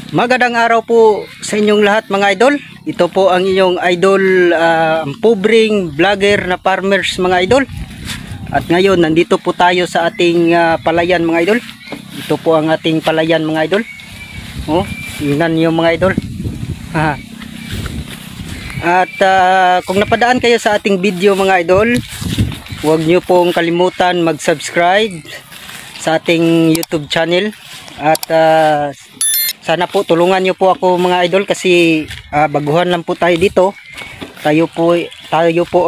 Magandang araw po sa inyong lahat mga idol. Ito po ang inyong idol, pobreng vlogger na farmers mga idol. At ngayon nandito po tayo sa ating palayan mga idol. Ito po ang ating palayan mga idol. Oh, tingnan niyo mga idol. At kung napadaan kayo sa ating video mga idol, huwag niyo pong kalimutan mag-subscribe sa ating YouTube channel. At sana po tulungan niyo po ako mga idol kasi baguhan lang po tayo dito. Tayo po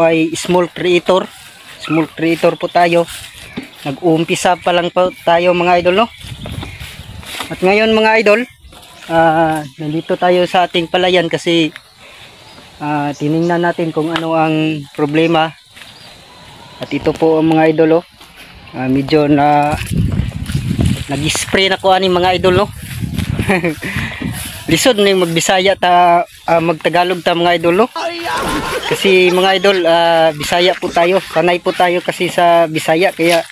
ay small creator po tayo. Nag-uumpisa pa lang po tayo mga idol, no? At ngayon mga idol, nandito tayo sa ating palayan kasi tiningnan natin kung ano ang problema. At ito po ang mga idol, medyo nag-spray na ko ani mga idol, no? Lisod na yung magbisaya ta, magtagalog ta mga idol, no? Kasi mga idol, Bisaya po tayo, sanay po tayo kasi sa Bisaya, kaya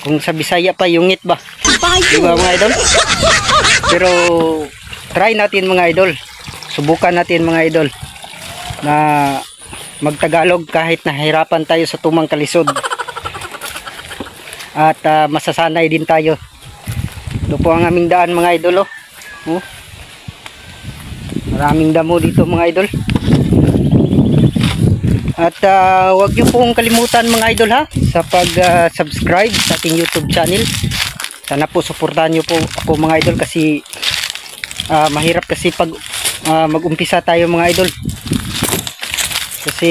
kung sa Bisaya pa yungit ba, diba mga idol? Pero try natin mga idol, subukan natin mga idol na magtagalog kahit nahirapan tayo sa tumang kalisod. At masasanay din tayo. Ito po ang aming daan mga idol, oh. Maraming damo dito mga idol. At huwag niyo pong kalimutan mga idol sa pag-subscribe sa ating YouTube channel. Sana po suportahan niyo po ako mga idol kasi mahirap kasi pag mag-umpisa tayo mga idol. Kasi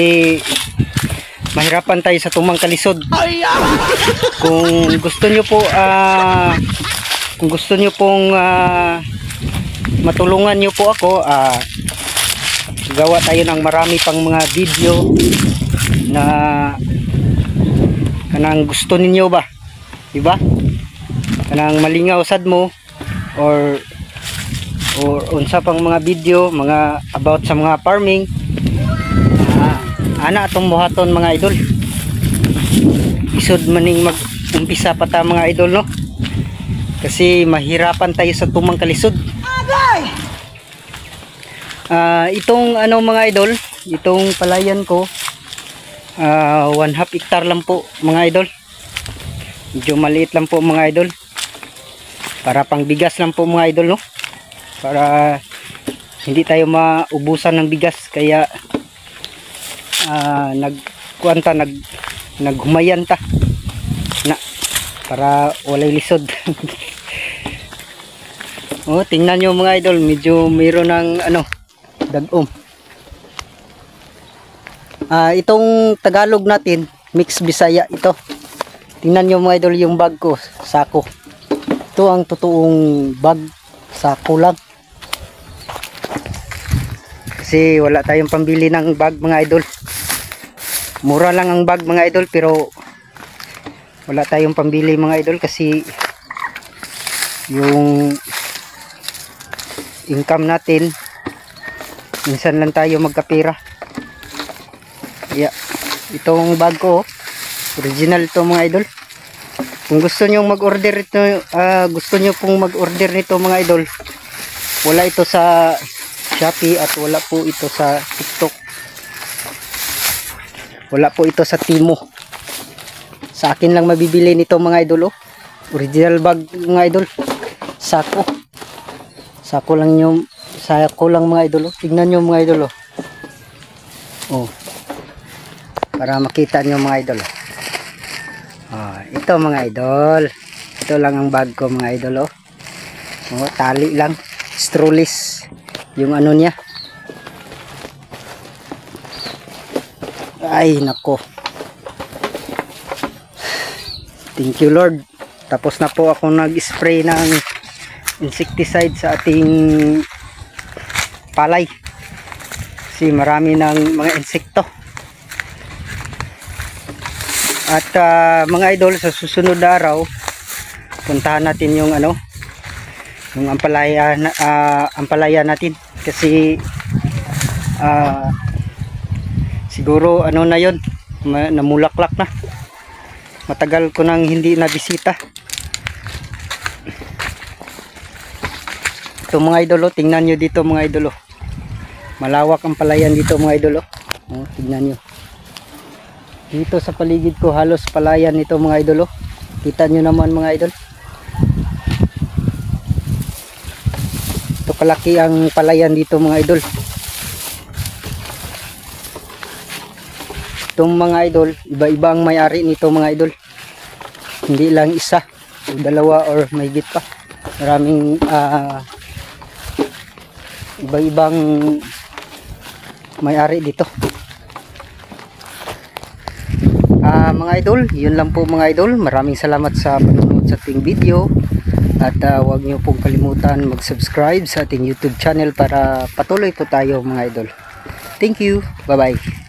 mahirapan tayo sa tumang kalisod. Kung gusto niyo po pong matulungan niyo po ako, gawa tayo ng marami pang mga video na kanang gusto ninyo ba, diba? Kanang malingaw sad mo or unsa pang mga video mga about sa mga farming, ana atong buhaton mga idol. Isod maning mag-umpisa pa ta mga idol, no? Kasi mahirapan tayo sa tumang kalisod. Itong ano mga idol, itong palayan ko, 1/2 hectare lang po mga idol. Medyo maliit lang po mga idol. Para pang bigas lang po mga idol, no? Para hindi tayo maubusan ng bigas, kaya naghumayan ta na para walay lisod. Oh, tingnan nyo mga idol, medyo mayroon ng dagom. Itong Tagalog natin, mix Bisaya ito. Tingnan nyo mga idol yung bag ko, sako. Ito ang totoong bag, sako lang. Kasi wala tayong pambili ng bag mga idol. Mura lang ang bag mga idol, pero wala tayong pambili mga idol kasi yung income natin minsan lang tayo magkapira. Yeah, itong bag ko original to mga idol. Kung gusto niyo mag-order ito, gusto niyo pong mag-order nito mga idol, wala ito sa Shopee at wala po ito sa TikTok, wala po ito sa Timo. Sa akin lang mabibili nito mga idol, oh. Original bag mga idol, sako lang mga idol, oh. Tignan nyo mga idol, oh. Oh, para makita nyo mga idol, oh. Ito mga idol, ito lang ang bag ko mga idol, oh. Oh, tali lang, strawless yung ano niya. Ay nako, thank you Lord. Tapos na po ako nag-spray ng insecticide sa ating palay kasi marami ng mga insekto. At mga idol, sa susunod na araw puntahan natin yung yung ampalaya natin kasi siguro na yon, namulaklak na. Matagal ko nang hindi nabisita. Ito mga idol, oh, tingnan nyo dito mga idol. Oh. Malawak ang palayan dito mga idol. Oh, tingnan nyo. Dito sa paligid ko halos palayan ito mga idol. Oh. Kita nyo naman mga idol. Ito kalaki ang palayan dito mga idol. Itong mga idol, iba-iba ang may-ari nito mga idol. Hindi lang isa, o dalawa or mahigit pa. Maraming iba-ibang may-ari dito. Mga idol, yun lang po mga idol. Maraming salamat sa panonood sa ating video. At huwag niyo pong kalimutan mag-subscribe sa ating YouTube channel para patuloy po tayo mga idol. Thank you. Bye-bye.